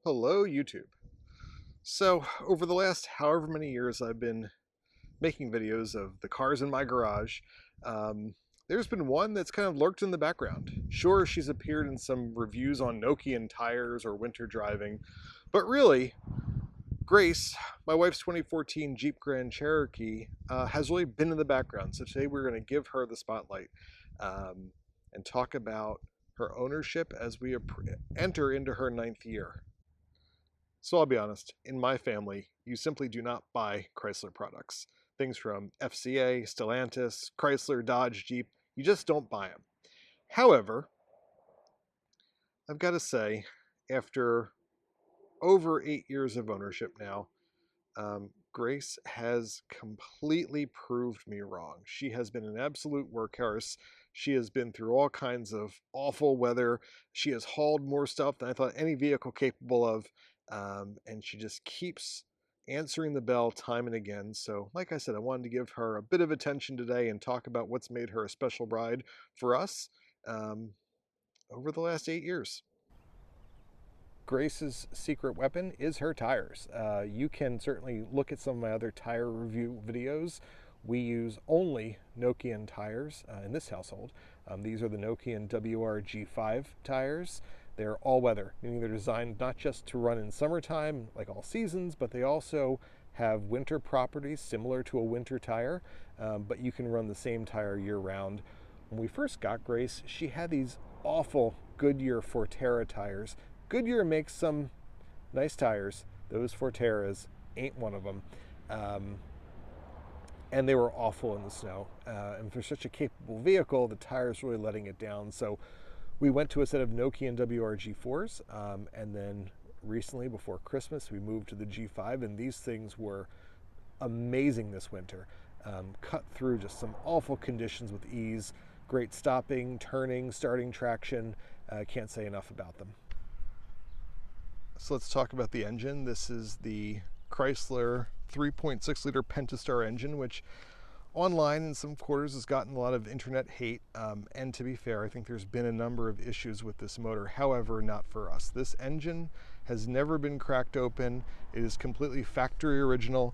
Hello, YouTube. So, over the last however many years I've been making videos of the cars in my garage, um, there's been one that's kind of lurked in the background. Sure, she's appeared in some reviews on Nokian tires or winter driving, but really, Grace, my wife's 2014 Jeep Grand Cherokee, has really been in the background. So today we're going to give her the spotlight um, and talk about her ownership as we enter into her ninth year. So I'll be honest, in my family, you simply do not buy Chrysler products. Things from FCA, Stellantis, Chrysler, Dodge, Jeep, you just don't buy them. However, I've got to say, after over 8 years of ownership now, Grace has completely proved me wrong. She has been an absolute workhorse. She has been through all kinds of awful weather. She has hauled more stuff than I thought any vehicle capable of. And she just keeps answering the bell time and again. So, like I said, I wanted to give her a bit of attention today and talk about what's made her a special bride for us um, over the last 8 years. Grace's secret weapon is her tires. You can certainly look at some of my other tire review videos. We use only Nokian tires in this household. These are the Nokian WRG5 tires. They're all weather, meaning they're designed not just to run in summertime, like all seasons, but they also have winter properties similar to a winter tire, but you can run the same tire year round. When we first got Grace, she had these awful Goodyear Forterra tires. Goodyear makes some nice tires. Those Forterras ain't one of them. And they were awful in the snow. And for such a capable vehicle, the tires really letting it down. So we went to a set of Nokian WRG4s. And then recently, before Christmas, we moved to the G5. And these things were amazing this winter. Cut through just some awful conditions with ease. Great stopping, turning, starting traction. Can't say enough about them. So let's talk about the engine. This is the Chrysler 3.6 liter Pentastar engine, which online in some quarters has gotten a lot of internet hate. And to be fair, I think there's been a number of issues with this motor. However, not for us. This engine has never been cracked open. It is completely factory original.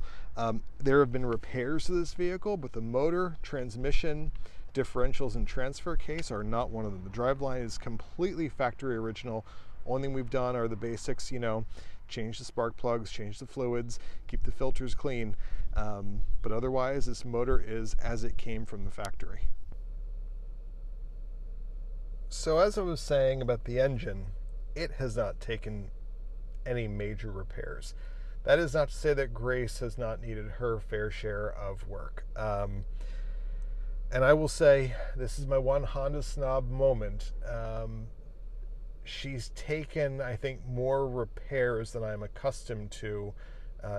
There have been repairs to this vehicle, but the motor, transmission, differentials, and transfer case are not one of them. The driveline is completely factory original. Only thing we've done are the basics, change the spark plugs, change the fluids, keep the filters clean. But otherwise, this motor is as it came from the factory. So as I was saying about the engine, it has not taken any major repairs. That is not to say that Grace has not needed her fair share of work. And I will say, this is my one Honda snob moment. She's taken, I think, more repairs than I'm accustomed to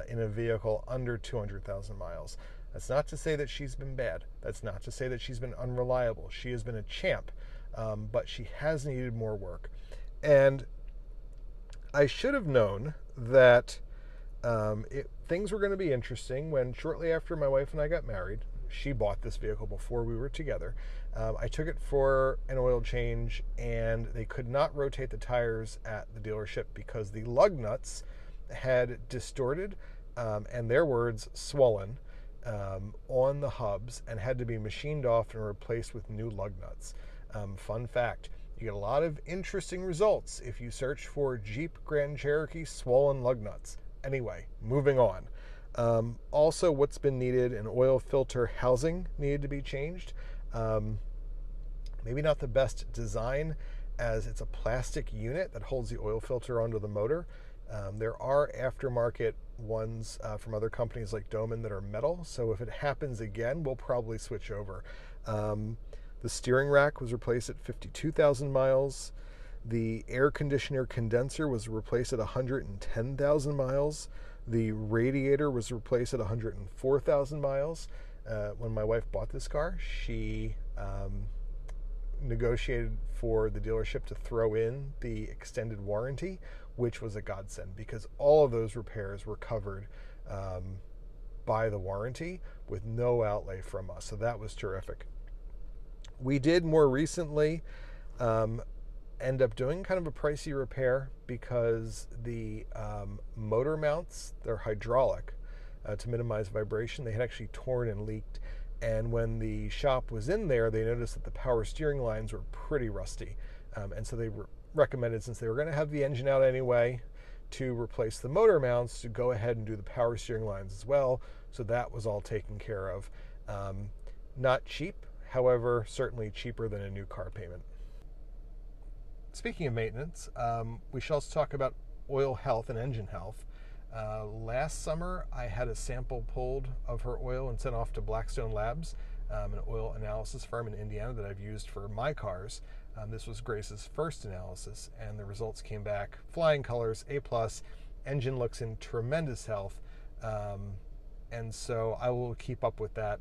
in a vehicle under 200,000 miles. That's not to say that she's been bad. That's not to say that she's been unreliable. She has been a champ, but she has needed more work. And I should have known that things were going to be interesting when shortly after my wife and I got married. She bought this vehicle before we were together. I took it for an oil change, and they could not rotate the tires at the dealership because the lug nuts had distorted, and their words, swollen, on the hubs and had to be machined off and replaced with new lug nuts. Fun fact, you get a lot of interesting results if you search for Jeep Grand Cherokee swollen lug nuts. Anyway, moving on. Also, what's been needed, an oil filter housing needed to be changed. Maybe not the best design, as it's a plastic unit that holds the oil filter onto the motor. There are aftermarket ones from other companies like Doman that are metal, so if it happens again, we'll probably switch over. The steering rack was replaced at 52,000 miles. The air conditioner condenser was replaced at 110,000 miles. The radiator was replaced at 104,000 miles. When my wife bought this car, she negotiated for the dealership to throw in the extended warranty, which was a godsend because all of those repairs were covered by the warranty with no outlay from us. So that was terrific. We did more recently end up doing kind of a pricey repair because the motor mounts, they're hydraulic to minimize vibration. They had actually torn and leaked. And when the shop was in there, they noticed that the power steering lines were pretty rusty. And so they recommended, since they were going to have the engine out anyway, to replace the motor mounts, to go ahead and do the power steering lines as well. So that was all taken care of. Not cheap, however, certainly cheaper than a new car payment. Speaking of maintenance, we should also talk about oil health and engine health. Last summer, I had a sample pulled of her oil and sent off to Blackstone Labs, an oil analysis firm in Indiana that I've used for my cars. This was Grace's first analysis, and the results came back flying colors, A+. Engine looks in tremendous health, and so I will keep up with that.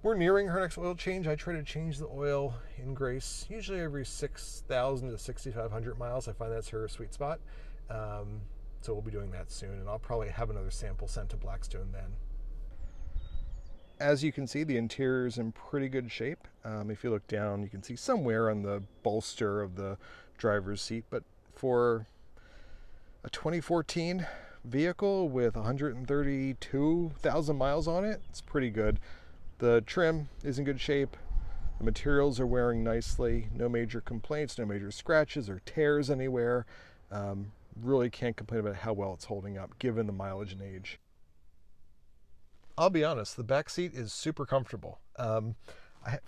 We're nearing her next oil change. I try to change the oil in Grace usually every 6,000 to 6,500 miles. I find that's her sweet spot. So we'll be doing that soon, and I'll probably have another sample sent to Blackstone then. As you can see, the interior is in pretty good shape. If you look down, you can see somewhere on the bolster of the driver's seat, but for a 2014 vehicle with 132,000 miles on it, it's pretty good. The trim is in good shape. The materials are wearing nicely. No major complaints, no major scratches or tears anywhere. Really can't complain about how well it's holding up given the mileage and age. I'll be honest, the back seat is super comfortable.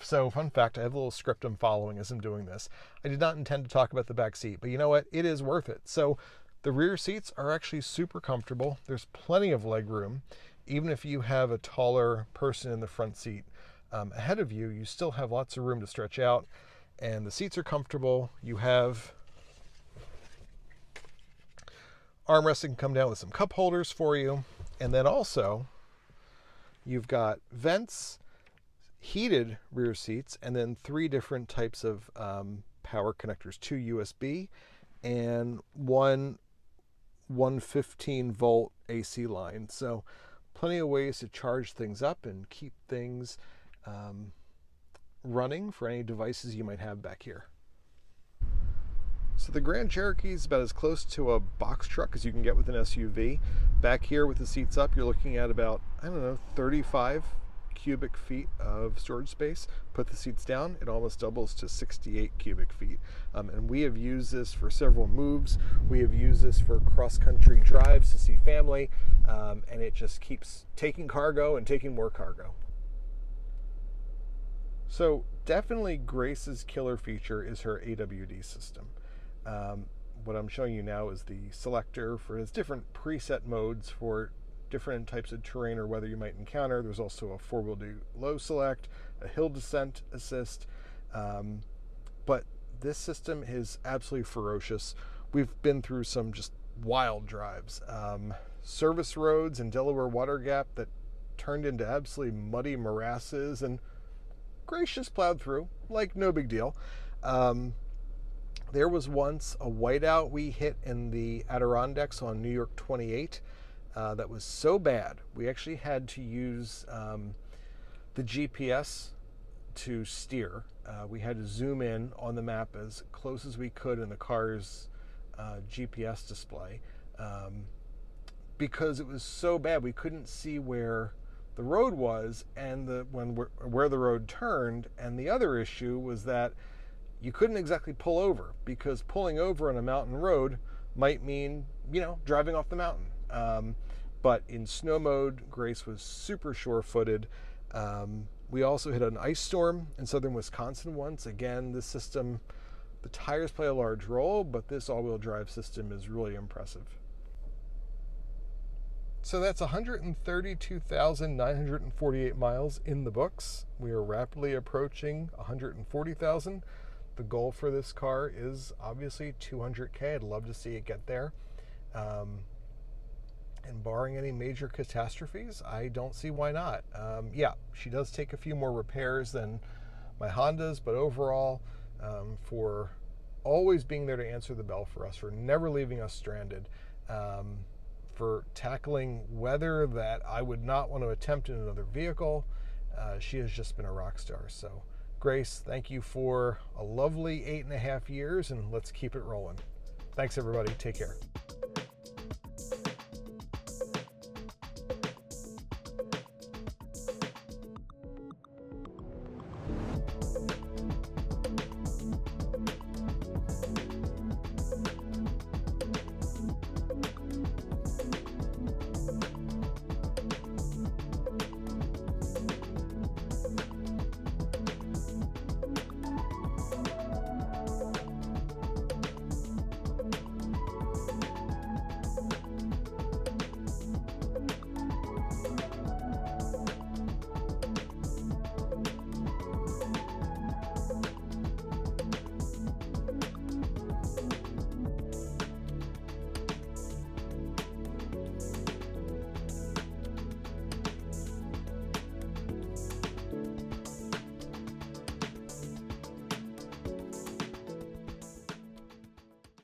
So fun fact, I have a little script I'm following as I'm doing this. I did not intend to talk about the back seat, but you know what? It is worth it. So the rear seats are actually super comfortable. There's plenty of leg room. Even if you have a taller person in the front seat ahead of you, you still have lots of room to stretch out, and the seats are comfortable. You have armrests that can come down with some cup holders for you, and then also you've got vents, heated rear seats, and then 3 different types of power connectors, 2 USB and one 115-volt AC line. So plenty of ways to charge things up and keep things running for any devices you might have back here. So the Grand Cherokee is about as close to a box truck as you can get with an SUV. Back here with the seats up, you're looking at about, 35 cubic feet of storage space. Put the seats down, it almost doubles to 68 cubic feet. And we have used this for several moves. We have used this for cross-country drives to see family, and it just keeps taking cargo and taking more cargo. So definitely Grace's killer feature is her AWD system. What I'm showing you now is the selector for its different preset modes for different types of terrain or weather you might encounter. There's also a 4-wheel do low select, a hill descent assist, but this system is absolutely ferocious. We've been through some just wild drives. Service roads in Delaware Water Gap that turned into absolutely muddy morasses, and Grace just plowed through like no big deal. There was once a whiteout we hit in the Adirondacks on New York 28 that was so bad we actually had to use the GPS to steer. We had to zoom in on the map as close as we could in the car's GPS display because it was so bad we couldn't see where the road was and where the road turned. And the other issue was that you couldn't exactly pull over, because pulling over on a mountain road might mean, driving off the mountain. But in snow mode, Grace was super sure-footed. We also hit an ice storm in southern Wisconsin once. Again, this system, the tires play a large role, but this all-wheel drive system is really impressive. So that's 132,948 miles in the books. We are rapidly approaching 140,000. The goal for this car is obviously 200K. I'd love to see it get there. And barring any major catastrophes, I don't see why not. Yeah, she does take a few more repairs than my Hondas, but overall, for always being there to answer the bell for us, for never leaving us stranded, for tackling weather that I would not want to attempt in another vehicle, she has just been a rock star. So Grace, thank you for a lovely 8.5 years, and let's keep it rolling. Thanks, everybody. Take care.